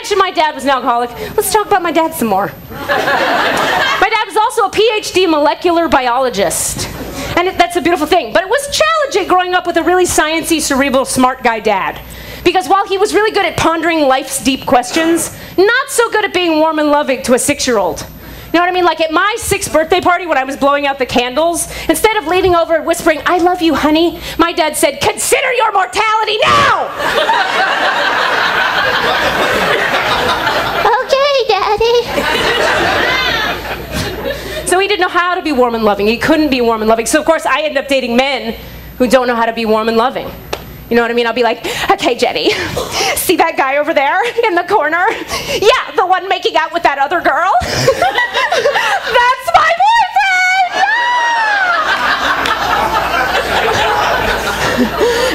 mentioned my dad was an alcoholic. Let's talk about my dad some more. My dad was also a PhD molecular biologist. And that's a beautiful thing. But it was challenging growing up with a really sciencey, cerebral, smart guy dad. Because while he was really good at pondering life's deep questions, not so good at being warm and loving to a 6-year-old. You know what I mean? Like at my 6th birthday party when I was blowing out the candles, instead of leaning over and whispering, "I love you, honey," my dad said, "Consider your mortality now!" Okay, Daddy. So he didn't know how to be warm and loving. He couldn't be warm and loving. So of course I ended up dating men who don't know how to be warm and loving. You know what I mean? I'll be like, "Okay, Jenny, see that guy over there in the corner? Yeah, the one making out with that other girl? That's my boyfriend!"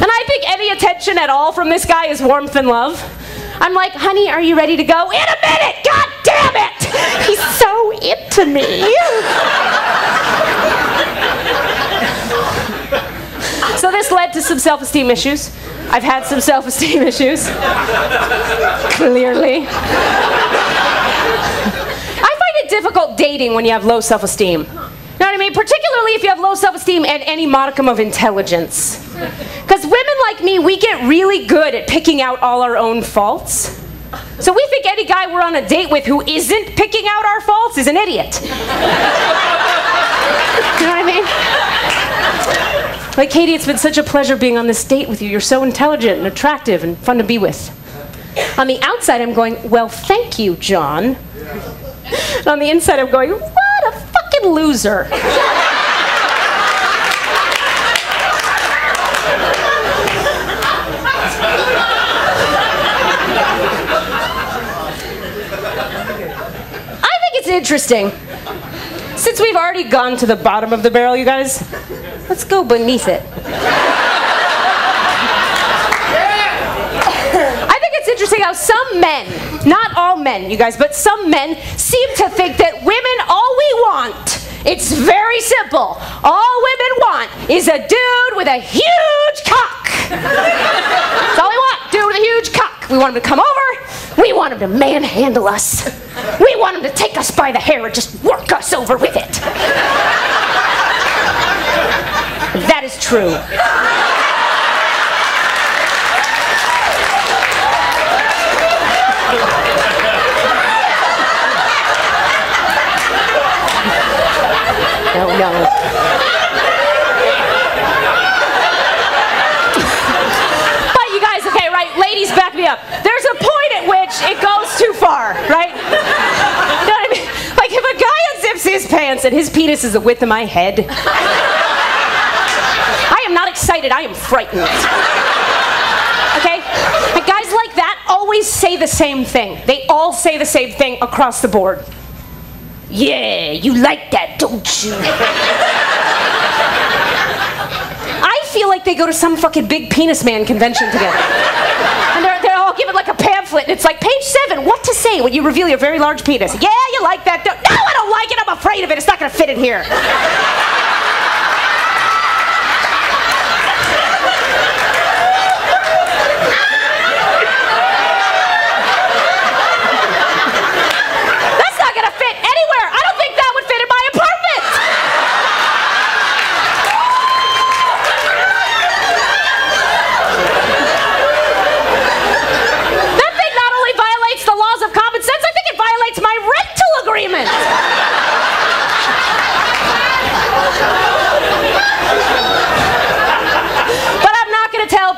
And I think any attention at all from this guy is warmth and love. I'm like, "Honey, are you ready to go?" "In a minute! God damn it! He's so into me." So this led to some self-esteem issues. I've had some self-esteem issues. Clearly. I find it difficult dating when you have low self-esteem. You know what I mean? Particularly if you have low self-esteem and any modicum of intelligence. Because women like me, we get really good at picking out all our own faults. So we think any guy we're on a date with who isn't picking out our faults is an idiot. You know what I mean? Like, "Katie, it's been such a pleasure being on this date with you. You're so intelligent and attractive and fun to be with." On the outside, I'm going, "Well, thank you, John." And on the inside, I'm going, "What a fucking loser." I think it's interesting. Since we've already gone to the bottom of the barrel, you guys, let's go beneath it. I think it's interesting how some men, not all men, you guys, but some men seem to think that women, all we want, it's very simple. All women want is a dude with a huge cock. That's all we want, dude with a huge cock. We want him to come over. We want him to manhandle us. We want him to take us by the hair and just work us over with it. That is true. No. But you guys, okay, right? Ladies, back me up. There's a point at which it goes too far, right? You know what I mean? Like if a guy unzips his pants and his penis is the width of my head, I am not excited, I am frightened. Okay? And guys like that always say the same thing. They all say the same thing across the board. "Yeah, you like that, don't you?" I feel like they go to some fucking big penis man convention together. And they're all given like a pamphlet, and it's like, "Page 7, what to say when you reveal your very large penis." "Yeah, you like that, don't..." "No, I don't like it, I'm afraid of it, it's not gonna fit in here."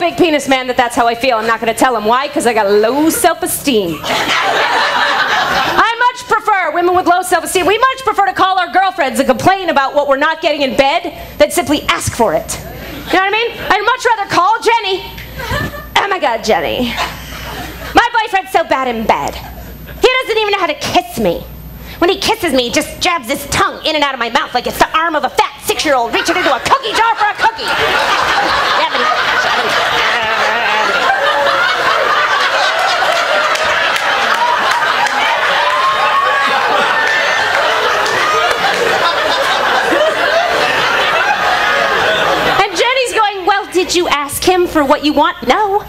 Big penis man that's how I feel. I'm not going to tell him. Why? Because I got low self-esteem. I much prefer women with low self-esteem. We much prefer to call our girlfriends and complain about what we're not getting in bed than simply ask for it. You know what I mean? I'd much rather call Jenny. "Oh my God, Jenny. My boyfriend's so bad in bed. He doesn't even know how to kiss me. When he kisses me, he just jabs his tongue in and out of my mouth like it's the arm of a fat 6-year-old reaching into a cookie jar for a cookie." And Jenny's going, "Well, did you ask him for what you want?" "No."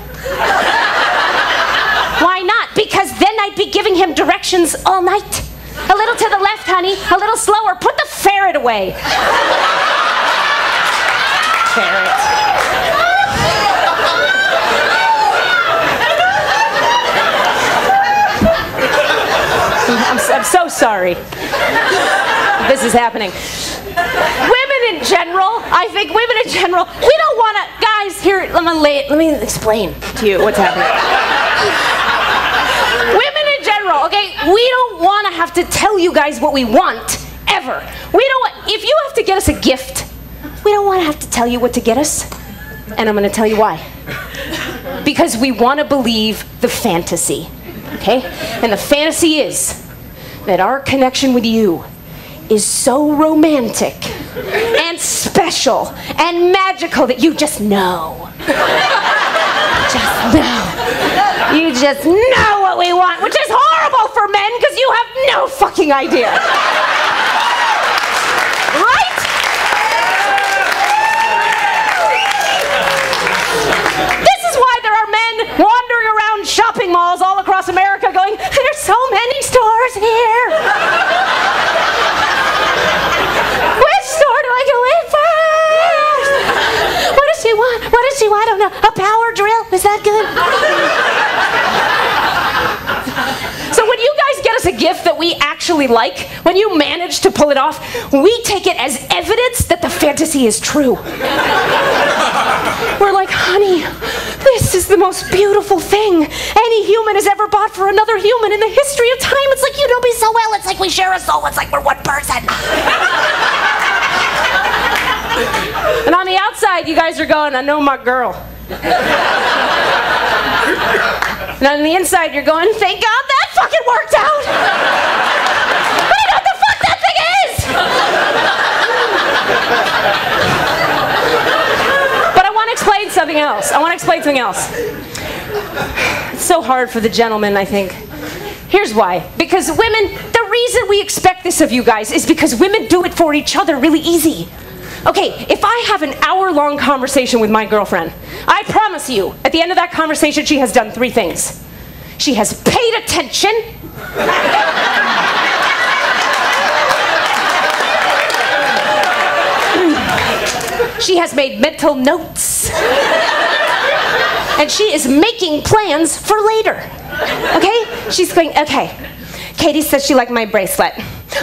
"Why not?" "Because then I'd be giving him directions all night. A little to the left, honey. A little slower. Put the ferret away. Ferret. I'm so sorry. This is happening. Women in general, I think women in general, we don't want to, guys, here, let me explain to you what's happening. Women in general, okay, we don't want to have to tell you guys what we want, ever. We don't want, if you have to get us a gift, we don't want to have to tell you what to get us. And I'm going to tell you why. Because we want to believe the fantasy, okay? And the fantasy is that our connection with you is so romantic and special and magical that you just know. Just know. You just know what we want, which is horrible for men because you have no fucking idea. Right? This is why there are men wandering around shopping malls all across America going, there's so many stores here. Which store do I go in first? What does she want? What does she want? I don't know. A power drill? Is that good? So when you guys get us a gift that we actually like, when you manage to pull it off, we take it as evidence that the fantasy is true. We're like, honey, this is the most beautiful thing any human has ever bought for another human in the history of time. It's like you know me so well. It's like we share a soul. It's like we're one person. And on the outside, you guys are going, I know my girl. And on the inside, you're going, thank God that fucking worked out. I know what the fuck that thing is. But I want to explain something else. It's so hard for the gentlemen, I think. Here's why. Because women, the reason we expect this of you guys is because women do it for each other really easy. Okay, if I have an hour-long conversation with my girlfriend, I promise you, at the end of that conversation, she has done 3 things. She has paid attention. She has made mental notes. And she is making plans for later. Okay? She's going, okay, Katie says she liked my bracelet.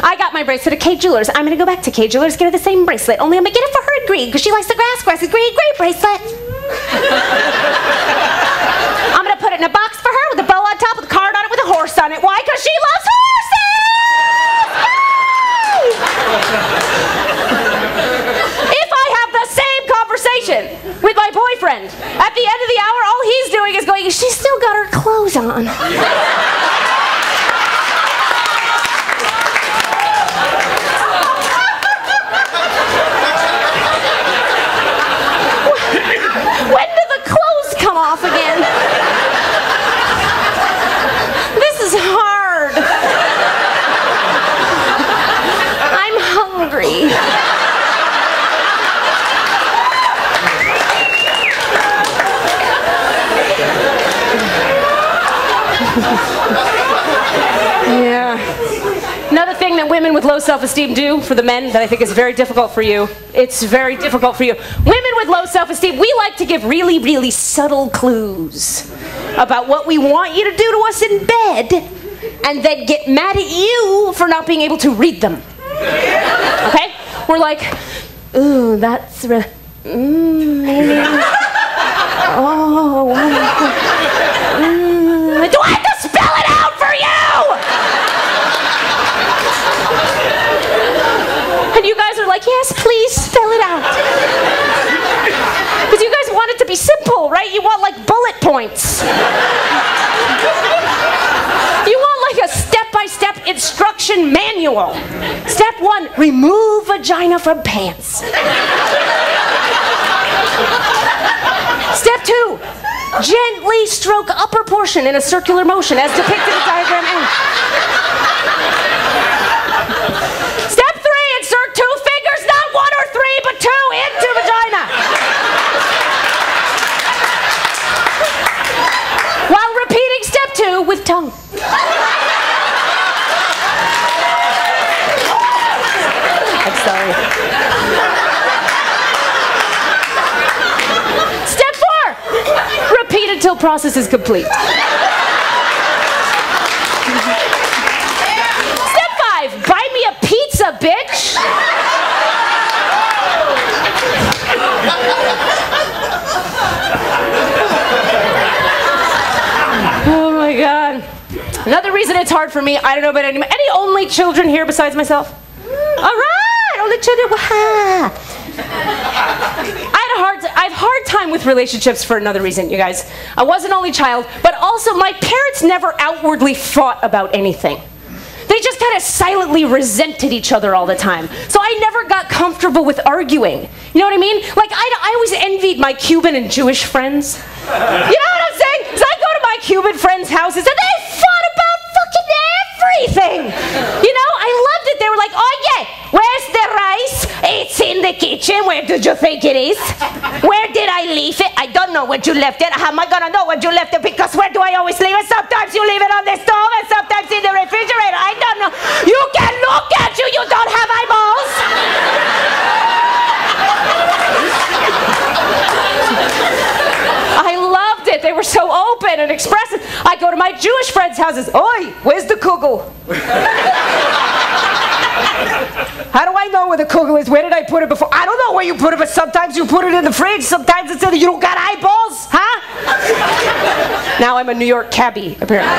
I got my bracelet at Kay Jewelers. I'm going to go back to Kay Jewelers, get her the same bracelet, only I'm going to get it for her in green, because she likes the grass green bracelet. I'm going to put it in a box for her with a bow on top with a card on it with a horse on it. Why? Because she loves horses! If I have the same conversation with my boyfriend, at the end of the hour, all he's doing is going, she's still got her clothes on. When do the clothes come off again? This is hard. I'm hungry. Yeah. Another thing that women with low self-esteem do for the men that I think is very difficult for you, it's very difficult for you. Women with low self-esteem, we like to give really, really subtle clues about what we want you to do to us in bed and then get mad at you for not being able to read them. Okay? We're like, ooh, that's maybe. Oh, do I have to spell it out for you? And you guys are like, yes, please spell it out. Because you guys want it to be simple, right? You want like bullet points. You want like a step-by-step instruction manual. Step 1, remove vagina from pants. Step 2, gently stroke upper portion in a circular motion as depicted in diagram A. Step 3, insert 2 fingers, not 1 or 3, but 2 into vagina. While repeating step 2 with tongue. until process is complete. Step 5, buy me a pizza, bitch. Oh my God. Another reason it's hard for me, I don't know about any only children here besides myself? All right, only children. I have a hard time with relationships for another reason, you guys. I was an only child, but also my parents never outwardly fought about anything. They just kind of silently resented each other all the time. So I never got comfortable with arguing. You know what I mean? Like, I always envied my Cuban and Jewish friends. You know what I'm saying? Because I go to my Cuban friends' houses and they fought about fucking everything. You know, I loved it. They were like, oh yeah, where's the rice? It's in the kitchen. Where did you think it is? Where did I leave it? I don't know where you left it. How am I gonna know where you left it? Because where do I always leave it? Sometimes you leave it on the stove and sometimes in the refrigerator. I don't know. You can look at you. You don't have eyeballs. I loved it. They were so open and expressive. I go to my Jewish friends' houses. Oi, where's the kugel? How do I know where the kugel is? Where did I put it before? I don't know where you put it, but sometimes you put it in the fridge. Sometimes it's in the... You don't got eyeballs, huh? Now I'm a New York cabbie, apparently.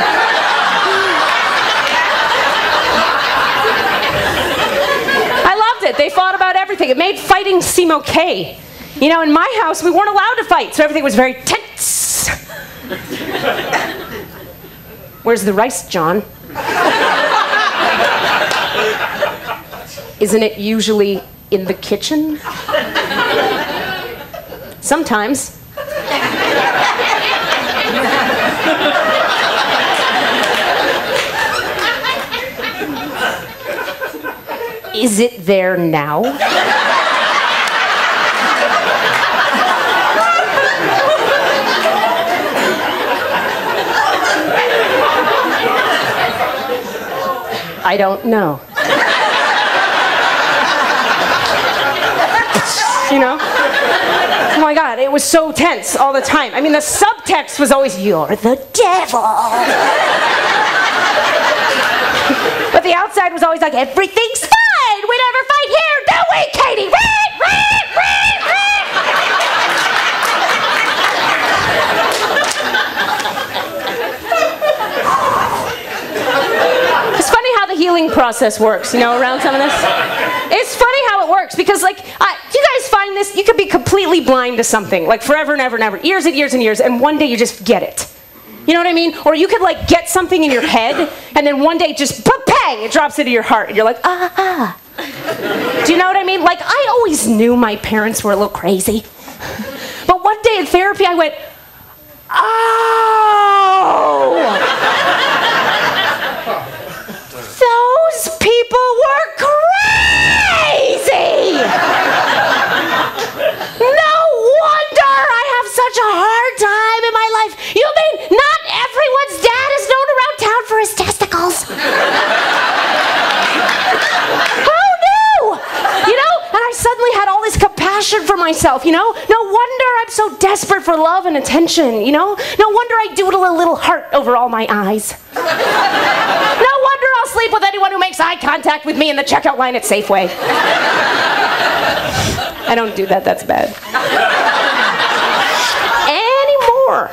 I loved it. They fought about everything. It made fighting seem okay. You know, in my house, we weren't allowed to fight, so everything was very tense. Where's the rice, John? Isn't it usually in the kitchen? Sometimes. Is it there now? I don't know. You know? Oh my God, it was so tense all the time. I mean, the subtext was always, you're the devil. But the outside was always like, everything's fine. We never fight here, do we, Katie? It's funny how the healing process works, you know, around some of this. It's funny how it works because, like, you guys find this, you could be completely blind to something, like forever and ever and ever, years and years and years, and one day you just get it. You know what I mean? Or you could, like, get something in your head, and then one day just, bang, it drops into your heart, and you're like, ah. Do you know what I mean? Like, I always knew my parents were a little crazy. But one day in therapy, I went, oh! Those people were crazy! No wonder I have such a hard time in my life. You mean not everyone's dad is known around town for his testicles? Who knew? You know, and I suddenly had all this compassion for myself, you know? No wonder I'm so desperate for love and attention, you know? No wonder I doodle a little heart over all my eyes. No wonder I'll sleep with anyone who makes eye contact with me in the checkout line at Safeway. I don't do that, that's bad. Anymore.